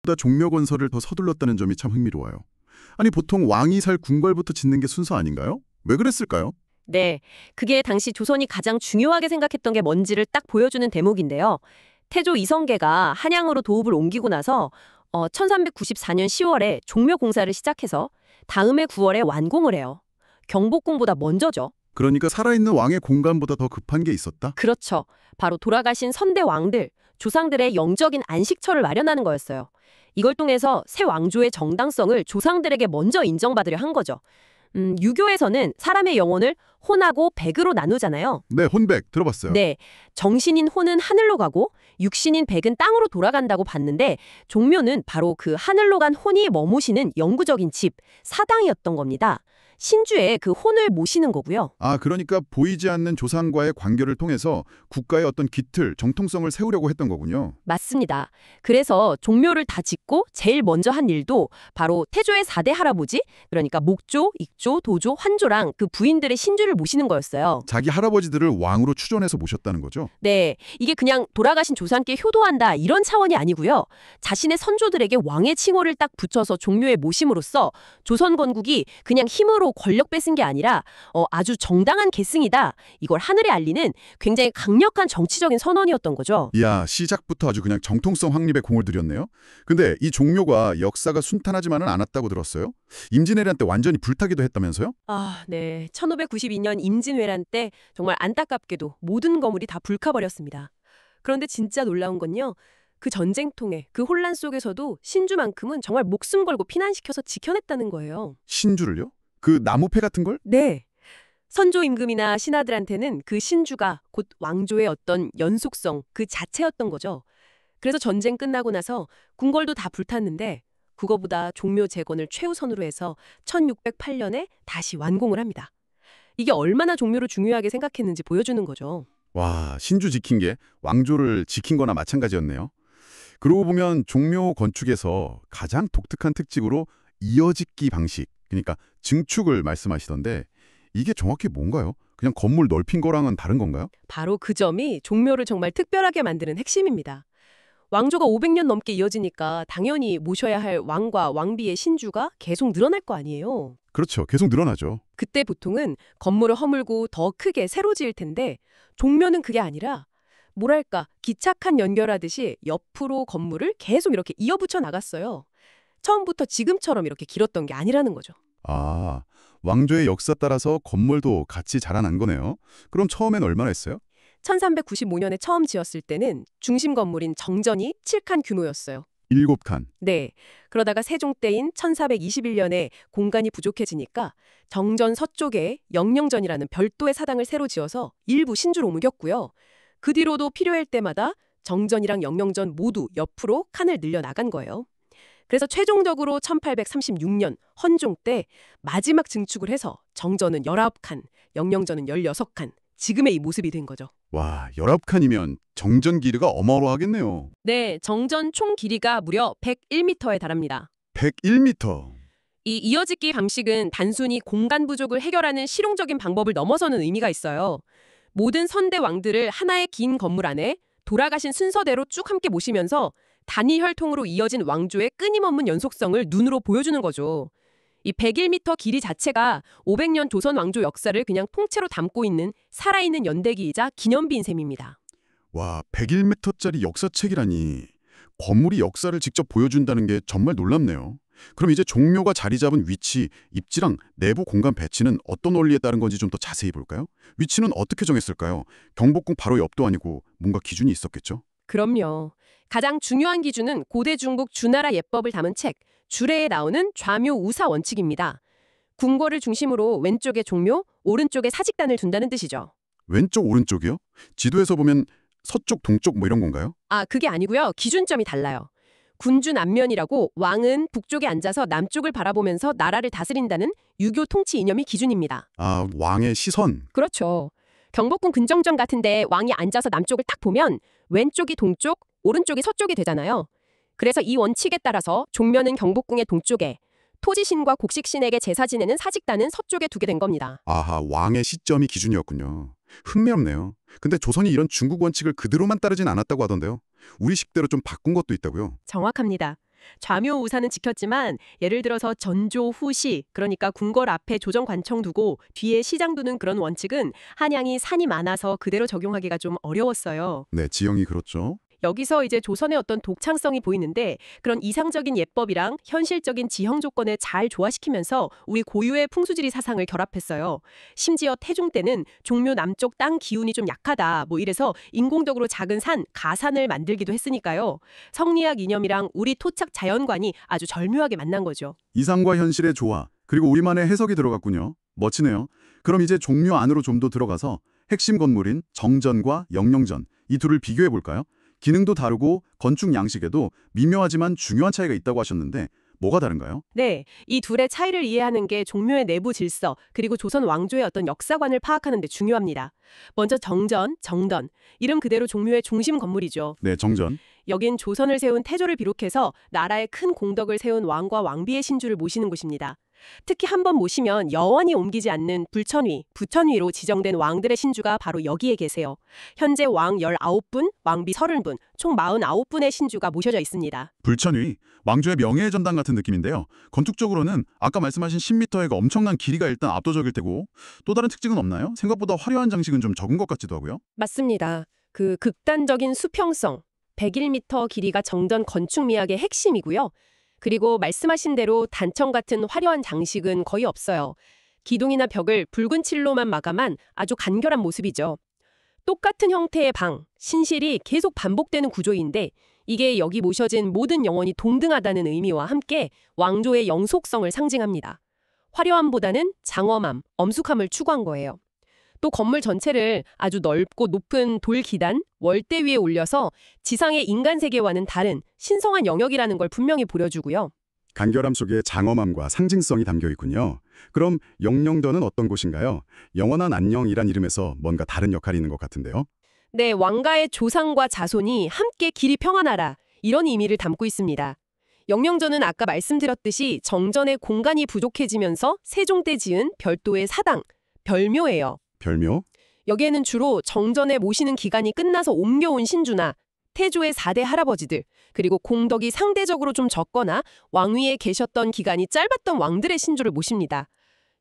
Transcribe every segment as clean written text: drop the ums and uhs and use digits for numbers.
생각보다 종묘 건설을 더 서둘렀다는 점이 참 흥미로워요. 아니 보통 왕이 살 궁궐부터 짓는 게 순서 아닌가요? 왜 그랬을까요? 네, 그게 당시 조선이 가장 중요하게 생각했던 게 뭔지를 딱 보여주는 대목인데요. 태조 이성계가 한양으로 도읍을 옮기고 나서 1394년 10월에 종묘 공사를 시작해서 다음해 9월에 완공을 해요. 경복궁보다 먼저죠. 그러니까 살아있는 왕의 공간보다 더 급한 게 있었다? 그렇죠. 바로 돌아가신 선대 왕들, 조상들의 영적인 안식처를 마련하는 거였어요. 이걸 통해서 새 왕조의 정당성을 조상들에게 먼저 인정받으려 한 거죠. 유교에서는 사람의 영혼을 혼하고 백으로 나누잖아요. 네, 혼백 들어봤어요. 네, 정신인 혼은 하늘로 가고 육신인 백은 땅으로 돌아간다고 봤는데 종묘는 바로 그 하늘로 간 혼이 머무시는 영구적인 집, 사당이었던 겁니다. 신주에 그 혼을 모시는 거고요. 아, 그러니까 보이지 않는 조상과의 관계를 통해서 국가의 어떤 기틀, 정통성을 세우려고 했던 거군요. 맞습니다. 그래서 종묘를 다 짓고 제일 먼저 한 일도 바로 태조의 4대 할아버지, 그러니까 목조, 익조, 도조, 환조랑 그 부인들의 신주를 모시는 거였어요. 자기 할아버지들을 왕으로 추존해서 모셨다는 거죠? 네, 이게 그냥 돌아가신 조상께 효도한다 이런 차원이 아니고요. 자신의 선조들에게 왕의 칭호를 딱 붙여서 종묘에 모심으로써 조선 건국이 그냥 힘으로 권력 뺏은 게 아니라 아주 정당한 계승이다. 이걸 하늘에 알리는 굉장히 강력한 정치적인 선언이었던 거죠. 이야, 시작부터 아주 그냥 정통성 확립에 공을 들였네요. 근데 이 종묘가 역사가 순탄하지만은 않았다고 들었어요. 임진왜란 때 완전히 불타기도 했다면서요? 아, 네. 1592년 임진왜란 때 정말 안타깝게도 모든 건물이 다 불타버렸습니다. 그런데 진짜 놀라운 건요. 그 전쟁통에 그 혼란 속에서도 신주만큼은 정말 목숨 걸고 피난시켜서 지켜냈다는 거예요. 신주를요? 그 나무패 같은 걸? 네. 선조 임금이나 신하들한테는 그 신주가 곧 왕조의 어떤 연속성 그 자체였던 거죠. 그래서 전쟁 끝나고 나서 궁궐도 다 불탔는데 그거보다 종묘 재건을 최우선으로 해서 1608년에 다시 완공을 합니다. 이게 얼마나 종묘를 중요하게 생각했는지 보여주는 거죠. 와, 신주 지킨 게 왕조를 지킨 거나 마찬가지였네요. 그러고 보면 종묘 건축에서 가장 독특한 특징으로 이어짓기 방식, 그러니까 증축을 말씀하시던데 이게 정확히 뭔가요? 그냥 건물 넓힌 거랑은 다른 건가요? 바로 그 점이 종묘를 정말 특별하게 만드는 핵심입니다. 왕조가 500년 넘게 이어지니까 당연히 모셔야 할 왕과 왕비의 신주가 계속 늘어날 거 아니에요. 그렇죠. 계속 늘어나죠. 그때 보통은 건물을 허물고 더 크게 새로 지을 텐데 종묘는 그게 아니라 뭐랄까 기착한 연결하듯이 옆으로 건물을 계속 이렇게 이어붙여 나갔어요. 처음부터 지금처럼 이렇게 길었던 게 아니라는 거죠. 아, 왕조의 역사 따라서 건물도 같이 자라난 거네요. 그럼 처음엔 얼마나 했어요? 1395년에 처음 지었을 때는 중심 건물인 정전이 7칸 규모였어요. 7칸. 네. 그러다가 세종 때인 1421년에 공간이 부족해지니까 정전 서쪽에 영령전이라는 별도의 사당을 새로 지어서 일부 신주로 옮겼고요. 그 뒤로도 필요할 때마다 정전이랑 영령전 모두 옆으로 칸을 늘려 나간 거예요. 그래서 최종적으로 1836년 헌종 때 마지막 증축을 해서 정전은 19칸, 영령전은 16칸, 지금의 이 모습이 된 거죠. 와, 19칸이면 정전 길이가 어마어마하겠네요. 네, 정전 총 길이가 무려 101m에 달합니다. 101m. 이 이어짓기 방식은 단순히 공간 부족을 해결하는 실용적인 방법을 넘어서는 의미가 있어요. 모든 선대 왕들을 하나의 긴 건물 안에 돌아가신 순서대로 쭉 함께 모시면서 단위 혈통으로 이어진 왕조의 끊임없는 연속성을 눈으로 보여주는 거죠. 이 101m 길이 자체가 500년 조선 왕조 역사를 그냥 통째로 담고 있는 살아있는 연대기이자 기념비인 셈입니다. 와, 101m짜리 역사책이라니. 건물이 역사를 직접 보여준다는 게 정말 놀랍네요. 그럼 이제 종묘가 자리 잡은 위치, 입지랑 내부 공간 배치는 어떤 원리에 따른 건지 좀 더 자세히 볼까요? 위치는 어떻게 정했을까요? 경복궁 바로 옆도 아니고 뭔가 기준이 있었겠죠? 그럼요. 가장 중요한 기준은 고대 중국 주나라 예법을 담은 책 주례에 나오는 좌묘 우사 원칙입니다. 궁궐을 중심으로 왼쪽에 종묘, 오른쪽에 사직단을 둔다는 뜻이죠. 왼쪽, 오른쪽이요? 지도에서 보면 서쪽, 동쪽 뭐 이런 건가요? 아, 그게 아니고요. 기준점이 달라요. 군주 남면이라고 왕은 북쪽에 앉아서 남쪽을 바라보면서 나라를 다스린다는 유교 통치 이념이 기준입니다. 아, 왕의 시선. 그렇죠. 경복궁 근정전 같은데 왕이 앉아서 남쪽을 딱 보면 왼쪽이 동쪽, 오른쪽이 서쪽이 되잖아요. 그래서 이 원칙에 따라서 종묘는 경복궁의 동쪽에, 토지신과 곡식신에게 제사 지내는 사직단은 서쪽에 두게 된 겁니다. 아하, 왕의 시점이 기준이었군요. 흥미롭네요. 근데 조선이 이런 중국 원칙을 그대로만 따르진 않았다고 하던데요. 우리식대로 좀 바꾼 것도 있다고요. 정확합니다. 좌묘 우사는 지켰지만 예를 들어서 전조 후시, 그러니까 궁궐 앞에 조정 관청 두고 뒤에 시장 두는 그런 원칙은 한양이 산이 많아서 그대로 적용하기가 좀 어려웠어요. 네, 지형이 그렇죠. 여기서 이제 조선의 어떤 독창성이 보이는데 그런 이상적인 예법이랑 현실적인 지형 조건을 잘 조화시키면서 우리 고유의 풍수지리 사상을 결합했어요. 심지어 태종 때는 종묘 남쪽 땅 기운이 좀 약하다 뭐 이래서 인공적으로 작은 산, 가산을 만들기도 했으니까요. 성리학 이념이랑 우리 토착 자연관이 아주 절묘하게 만난 거죠. 이상과 현실의 조화, 그리고 우리만의 해석이 들어갔군요. 멋지네요. 그럼 이제 종묘 안으로 좀 더 들어가서 핵심 건물인 정전과 영영전, 이 둘을 비교해 볼까요? 기능도 다르고 건축 양식에도 미묘하지만 중요한 차이가 있다고 하셨는데 뭐가 다른가요? 네, 이 둘의 차이를 이해하는 게 종묘의 내부 질서, 그리고 조선 왕조의 어떤 역사관을 파악하는 데 중요합니다. 먼저 정전, 정던, 이름 그대로 종묘의 중심 건물이죠. 네, 정전. 여긴 조선을 세운 태조를 비롯해서 나라에 큰 공덕을 세운 왕과 왕비의 신주를 모시는 곳입니다. 특히 한 번 모시면 영원히 옮기지 않는 불천위, 부천위로 지정된 왕들의 신주가 바로 여기에 계세요. 현재 왕 19분, 왕비 30분, 총 49분의 신주가 모셔져 있습니다. 불천위, 왕조의 명예의 전당 같은 느낌인데요. 건축적으로는 아까 말씀하신 10m의 엄청난 길이가 일단 압도적일 테고 또 다른 특징은 없나요? 생각보다 화려한 장식은 좀 적은 것 같기도 하고요. 맞습니다. 그 극단적인 수평성, 101m 길이가 정전 건축 미학의 핵심이고요. 그리고 말씀하신 대로 단청 같은 화려한 장식은 거의 없어요. 기둥이나 벽을 붉은 칠로만 마감한 아주 간결한 모습이죠. 똑같은 형태의 방, 신실이 계속 반복되는 구조인데 이게 여기 모셔진 모든 영혼이 동등하다는 의미와 함께 왕조의 영속성을 상징합니다. 화려함보다는 장엄함, 엄숙함을 추구한 거예요. 또 건물 전체를 아주 넓고 높은 돌 기단, 월대 위에 올려서 지상의 인간 세계와는 다른 신성한 영역이라는 걸 분명히 보여주고요. 간결함 속에 장엄함과 상징성이 담겨 있군요. 그럼 영영전은 어떤 곳인가요? 영원한 안녕이란 이름에서 뭔가 다른 역할이 있는 것 같은데요. 네, 왕가의 조상과 자손이 함께 길이 평안하라 이런 의미를 담고 있습니다. 영영전은 아까 말씀드렸듯이 정전의 공간이 부족해지면서 세종 때 지은 별도의 사당, 별묘예요. 별묘? 여기에는 주로 정전에 모시는 기간이 끝나서 옮겨온 신주나 태조의 4대 할아버지들, 그리고 공덕이 상대적으로 좀 적거나 왕위에 계셨던 기간이 짧았던 왕들의 신주를 모십니다.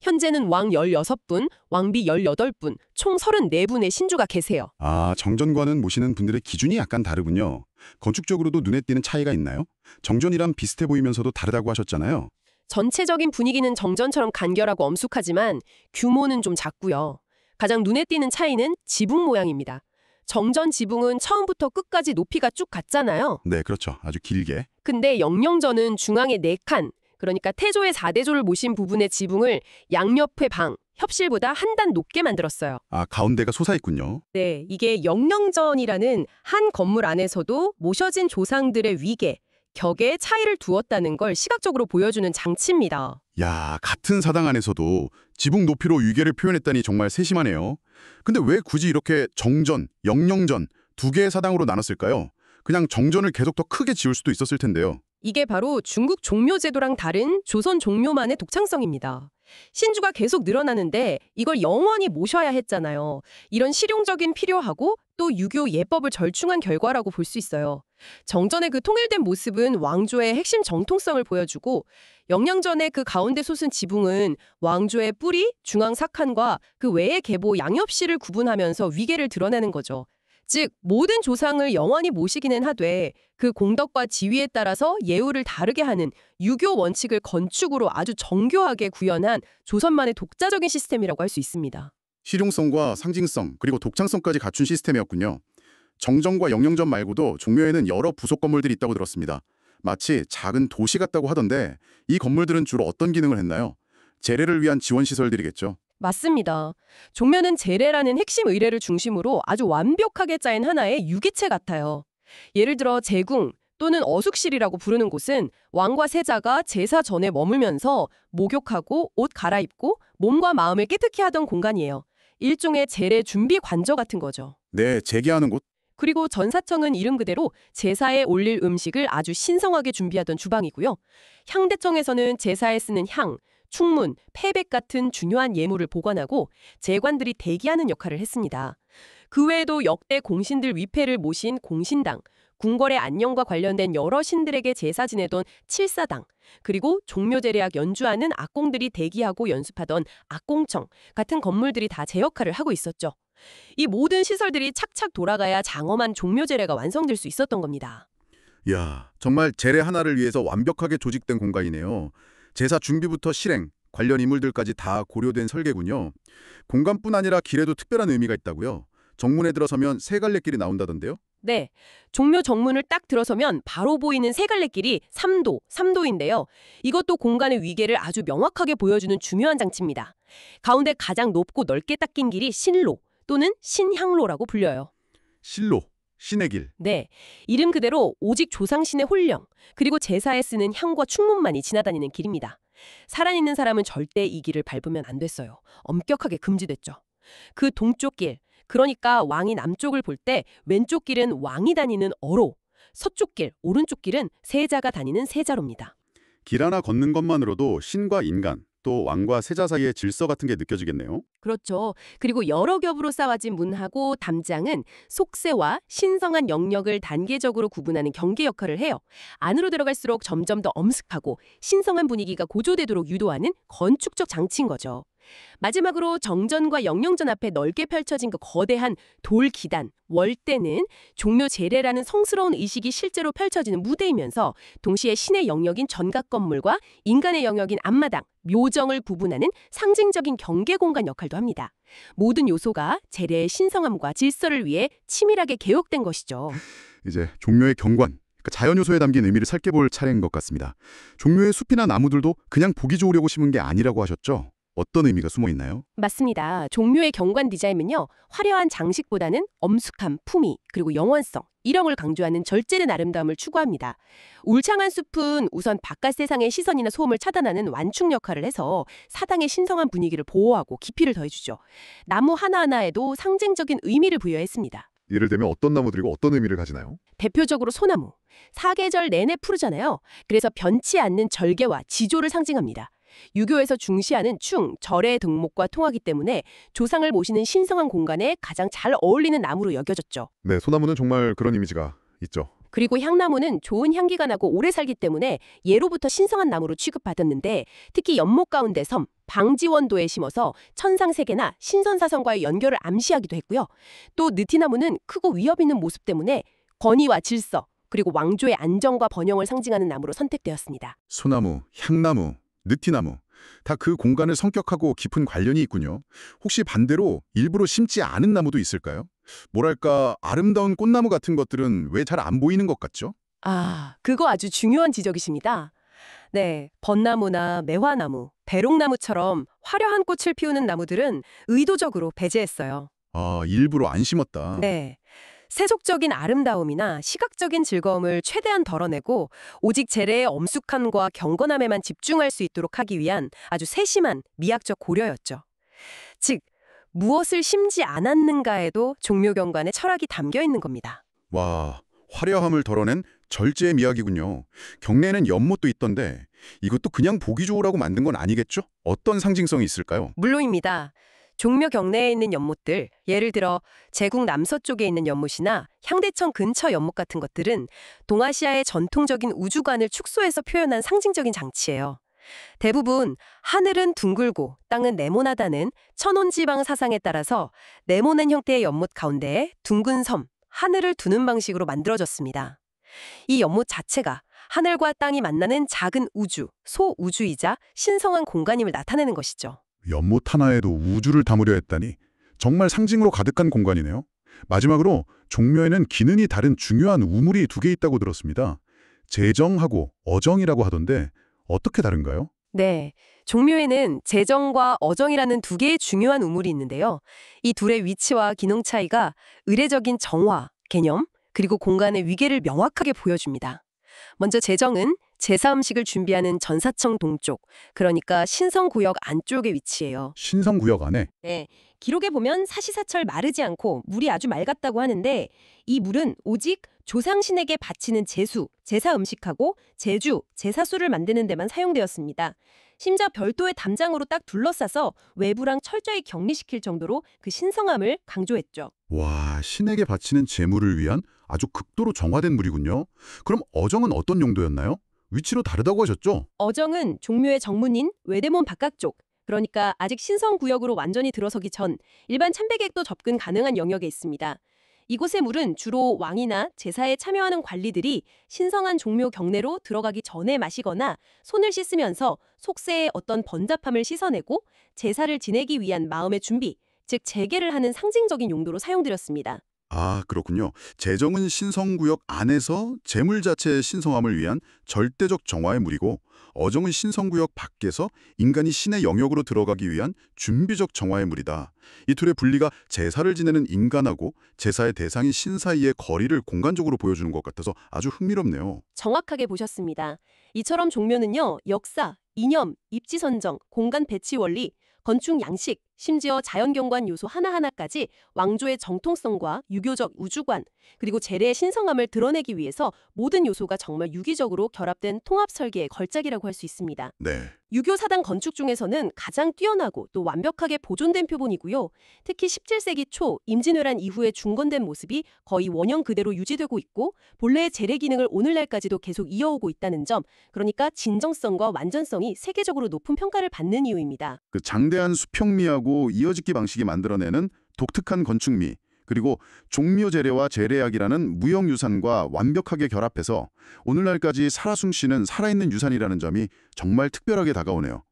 현재는 왕 16분, 왕비 18분, 총 34분의 신주가 계세요. 아, 정전과는 모시는 분들의 기준이 약간 다르군요. 건축적으로도 눈에 띄는 차이가 있나요? 정전이랑 비슷해 보이면서도 다르다고 하셨잖아요. 전체적인 분위기는 정전처럼 간결하고 엄숙하지만 규모는 좀 작고요. 가장 눈에 띄는 차이는 지붕 모양입니다. 정전 지붕은 처음부터 끝까지 높이가 쭉 갔잖아요. 네, 그렇죠. 아주 길게. 근데 영영전은 중앙에 4칸, 그러니까 태조의 4대조를 모신 부분의 지붕을 양옆의 방, 협실보다 한 단 높게 만들었어요. 아, 가운데가 솟아있군요. 네, 이게 영영전이라는 한 건물 안에서도 모셔진 조상들의 위계, 격의 차이를 두었다는 걸 시각적으로 보여주는 장치입니다. 야, 같은 사당 안에서도 지붕 높이로 위계를 표현했다니 정말 세심하네요. 근데 왜 굳이 이렇게 정전, 영영전 두 개의 사당으로 나눴을까요? 그냥 정전을 계속 더 크게 지을 수도 있었을 텐데요. 이게 바로 중국 종묘 제도랑 다른 조선 종묘만의 독창성입니다. 신주가 계속 늘어나는데 이걸 영원히 모셔야 했잖아요. 이런 실용적인 필요하고 또 유교 예법을 절충한 결과라고 볼 수 있어요. 정전의 그 통일된 모습은 왕조의 핵심 정통성을 보여주고 영양전의 그 가운데 솟은 지붕은 왕조의 뿌리, 중앙 사칸과 그 외의 계보 양엽실을 구분하면서 위계를 드러내는 거죠. 즉 모든 조상을 영원히 모시기는 하되 그 공덕과 지위에 따라서 예우를 다르게 하는 유교 원칙을 건축으로 아주 정교하게 구현한 조선만의 독자적인 시스템이라고 할 수 있습니다. 실용성과 상징성, 그리고 독창성까지 갖춘 시스템이었군요. 정전과 영영전 말고도 종묘에는 여러 부속 건물들이 있다고 들었습니다. 마치 작은 도시 같다고 하던데 이 건물들은 주로 어떤 기능을 했나요? 재래를 위한 지원 시설들이겠죠. 맞습니다. 종묘는 제례라는 핵심 의례를 중심으로 아주 완벽하게 짜인 하나의 유기체 같아요. 예를 들어 제궁 또는 어숙실이라고 부르는 곳은 왕과 세자가 제사 전에 머물면서 목욕하고 옷 갈아입고 몸과 마음을 깨끗게 하던 공간이에요. 일종의 제례 준비 관저 같은 거죠. 네, 재개하는 곳. 그리고 전사청은 이름 그대로 제사에 올릴 음식을 아주 신성하게 준비하던 주방이고요. 향대청에서는 제사에 쓰는 향, 충문, 패백 같은 중요한 예물을 보관하고 제관들이 대기하는 역할을 했습니다. 그 외에도 역대 공신들 위패를 모신 공신당, 궁궐의 안녕과 관련된 여러 신들에게 제사 지내던 칠사당, 그리고 종묘제례악 연주하는 악공들이 대기하고 연습하던 악공청 같은 건물들이 다 제 역할을 하고 있었죠. 이 모든 시설들이 착착 돌아가야 장엄한 종묘제례가 완성될 수 있었던 겁니다. 이야, 정말 제례 하나를 위해서 완벽하게 조직된 공간이네요. 제사 준비부터 실행, 관련 인물들까지 다 고려된 설계군요. 공간뿐 아니라 길에도 특별한 의미가 있다고요. 정문에 들어서면 세 갈래 길이 나온다던데요? 네, 종묘 정문을 딱 들어서면 바로 보이는 세 갈래 길이 삼도인데요. 이것도 공간의 위계를 아주 명확하게 보여주는 중요한 장치입니다. 가운데 가장 높고 넓게 닦인 길이 신로 또는 신향로라고 불려요. 실로, 신의 길. 네, 이름 그대로 오직 조상신의 홀령, 그리고 제사에 쓰는 향과 충문만이 지나다니는 길입니다. 살아있는 사람은 절대 이 길을 밟으면 안 됐어요. 엄격하게 금지됐죠. 그 동쪽 길, 그러니까 왕이 남쪽을 볼 때 왼쪽 길은 왕이 다니는 어로, 서쪽 길, 오른쪽 길은 세자가 다니는 세자로입니다. 길 하나 걷는 것만으로도 신과 인간, 또 왕과 세자 사이의 질서 같은 게 느껴지겠네요. 그렇죠. 그리고 여러 겹으로 쌓아진 문하고 담장은 속세와 신성한 영역을 단계적으로 구분하는 경계 역할을 해요. 안으로 들어갈수록 점점 더 엄습하고 신성한 분위기가 고조되도록 유도하는 건축적 장치인 거죠. 마지막으로 정전과 영령전 앞에 넓게 펼쳐진 그 거대한 돌 기단, 월대는 종묘 제례라는 성스러운 의식이 실제로 펼쳐지는 무대이면서 동시에 신의 영역인 전각 건물과 인간의 영역인 앞마당, 묘정을 구분하는 상징적인 경계 공간 역할도 합니다. 모든 요소가 제례의 신성함과 질서를 위해 치밀하게 개혁된 것이죠. 이제 종묘의 경관, 그러니까 자연 요소에 담긴 의미를 살펴볼 차례인 것 같습니다. 종묘의 숲이나 나무들도 그냥 보기 좋으려고 심은 게 아니라고 하셨죠? 어떤 의미가 숨어 있나요? 맞습니다. 종묘의 경관 디자인은요, 화려한 장식보다는 엄숙함, 품위, 그리고 영원성, 이런 걸 강조하는 절제된 아름다움을 추구합니다. 울창한 숲은 우선 바깥 세상의 시선이나 소음을 차단하는 완충 역할을 해서 사당의 신성한 분위기를 보호하고 깊이를 더해주죠. 나무 하나하나에도 상징적인 의미를 부여했습니다. 예를 들면 어떤 나무들이고 어떤 의미를 가지나요? 대표적으로 소나무. 사계절 내내 푸르잖아요. 그래서 변치 않는 절개와 지조를 상징합니다. 유교에서 중시하는 충, 절의 등목과 통하기 때문에 조상을 모시는 신성한 공간에 가장 잘 어울리는 나무로 여겨졌죠. 네, 소나무는 정말 그런 이미지가 있죠. 그리고 향나무는 좋은 향기가 나고 오래 살기 때문에 예로부터 신성한 나무로 취급받았는데 특히 연못 가운데 섬, 방지원도에 심어서 천상세계나 신선사성과의 연결을 암시하기도 했고요. 또 느티나무는 크고 위협 있는 모습 때문에 권위와 질서, 그리고 왕조의 안정과 번영을 상징하는 나무로 선택되었습니다. 소나무, 향나무, 느티나무 다 그 공간을 성격하고 깊은 관련이 있군요. 혹시 반대로 일부러 심지 않은 나무도 있을까요? 뭐랄까 아름다운 꽃나무 같은 것들은 왜 잘 안 보이는 것 같죠? 아, 그거 아주 중요한 지적이십니다. 네, 벚나무나 매화나무, 배롱나무처럼 화려한 꽃을 피우는 나무들은 의도적으로 배제했어요. 아, 일부러 안 심었다. 네. 세속적인 아름다움이나 시각적인 즐거움을 최대한 덜어내고 오직 제례의 엄숙함과 경건함에만 집중할 수 있도록 하기 위한 아주 세심한 미학적 고려였죠. 즉, 무엇을 심지 않았는가에도 종묘경관의 철학이 담겨 있는 겁니다. 와, 화려함을 덜어낸 절제의 미학이군요. 경내에는 연못도 있던데 이것도 그냥 보기 좋으라고 만든 건 아니겠죠? 어떤 상징성이 있을까요? 물론입니다. 종묘 경내에 있는 연못들, 예를 들어 제국 남서쪽에 있는 연못이나 향대천 근처 연못 같은 것들은 동아시아의 전통적인 우주관을 축소해서 표현한 상징적인 장치예요. 대부분 하늘은 둥글고 땅은 네모나다는 천원지방 사상에 따라서 네모난 형태의 연못 가운데에 둥근 섬, 하늘을 두는 방식으로 만들어졌습니다. 이 연못 자체가 하늘과 땅이 만나는 작은 우주, 소우주이자 신성한 공간임을 나타내는 것이죠. 연못 하나에도 우주를 담으려 했다니 정말 상징으로 가득한 공간이네요. 마지막으로 종묘에는 기능이 다른 중요한 우물이 두 개 있다고 들었습니다. 제정하고 어정이라고 하던데 어떻게 다른가요? 네, 종묘에는 제정과 어정이라는 두 개의 중요한 우물이 있는데요. 이 둘의 위치와 기능 차이가 의례적인 정화, 개념, 그리고 공간의 위계를 명확하게 보여줍니다. 먼저 제정은 제사 음식을 준비하는 전사청 동쪽, 그러니까 신성구역 안쪽에 위치해요. 신성구역 안에 네, 기록에 보면 사시사철 마르지 않고 물이 아주 맑았다고 하는데 이 물은 오직 조상신에게 바치는 제수, 제사 음식하고 제주, 제사수를 만드는 데만 사용되었습니다. 심지어 별도의 담장으로 딱 둘러싸서 외부랑 철저히 격리시킬 정도로 그 신성함을 강조했죠. 와, 신에게 바치는 제물을 위한 아주 극도로 정화된 물이군요. 그럼 어정은 어떤 용도였나요? 위치로 다르다고 하셨죠? 어정은 종묘의 정문인 외대문 바깥쪽, 그러니까 아직 신성구역으로 완전히 들어서기 전 일반 참배객도 접근 가능한 영역에 있습니다. 이곳의 물은 주로 왕이나 제사에 참여하는 관리들이 신성한 종묘 경내로 들어가기 전에 마시거나 손을 씻으면서 속세의 어떤 번잡함을 씻어내고 제사를 지내기 위한 마음의 준비, 즉 재개를 하는 상징적인 용도로 사용되었습니다. 아, 그렇군요. 제정은 신성구역 안에서 제물 자체의 신성함을 위한 절대적 정화의 물이고, 어정은 신성구역 밖에서 인간이 신의 영역으로 들어가기 위한 준비적 정화의 물이다. 이 둘의 분리가 제사를 지내는 인간하고 제사의 대상인 신 사이의 거리를 공간적으로 보여주는 것 같아서 아주 흥미롭네요. 정확하게 보셨습니다. 이처럼 종묘는요, 역사, 이념, 입지 선정, 공간 배치 원리, 건축 양식, 심지어 자연경관 요소 하나하나까지 왕조의 정통성과 유교적 우주관, 그리고 재래의 신성함을 드러내기 위해서 모든 요소가 정말 유기적으로 결합된 통합 설계의 걸작이라고 할 수 있습니다. 네. 유교 사당 건축 중에서는 가장 뛰어나고 또 완벽하게 보존된 표본이고요. 특히 17세기 초 임진왜란 이후에 중건된 모습이 거의 원형 그대로 유지되고 있고 본래의 재래 기능을 오늘날까지도 계속 이어오고 있다는 점, 그러니까 진정성과 완전성이 세계적으로 높은 평가를 받는 이유입니다. 그 장대한 수평미하고 이어짓기 방식이 만들어내는 독특한 건축미, 그리고 종묘 재래와 재래약이라는 무형유산과 완벽하게 결합해서 오늘날까지 살아 숨쉬는 살아있는 유산이라는 점이 정말 특별하게 다가오네요.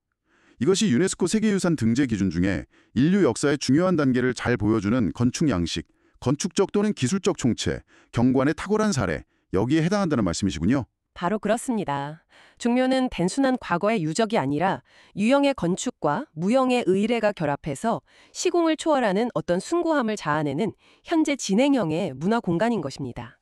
이것이 유네스코 세계유산 등재 기준 중에 인류 역사의 중요한 단계를 잘 보여주는 건축 양식, 건축적 또는 기술적 총체, 경관의 탁월한 사례, 여기에 해당한다는 말씀이시군요. 바로 그렇습니다. 중묘는 단순한 과거의 유적이 아니라 유형의 건축과 무형의 의례가 결합해서 시공을 초월하는 어떤 숭고함을 자아내는 현재 진행형의 문화 공간인 것입니다.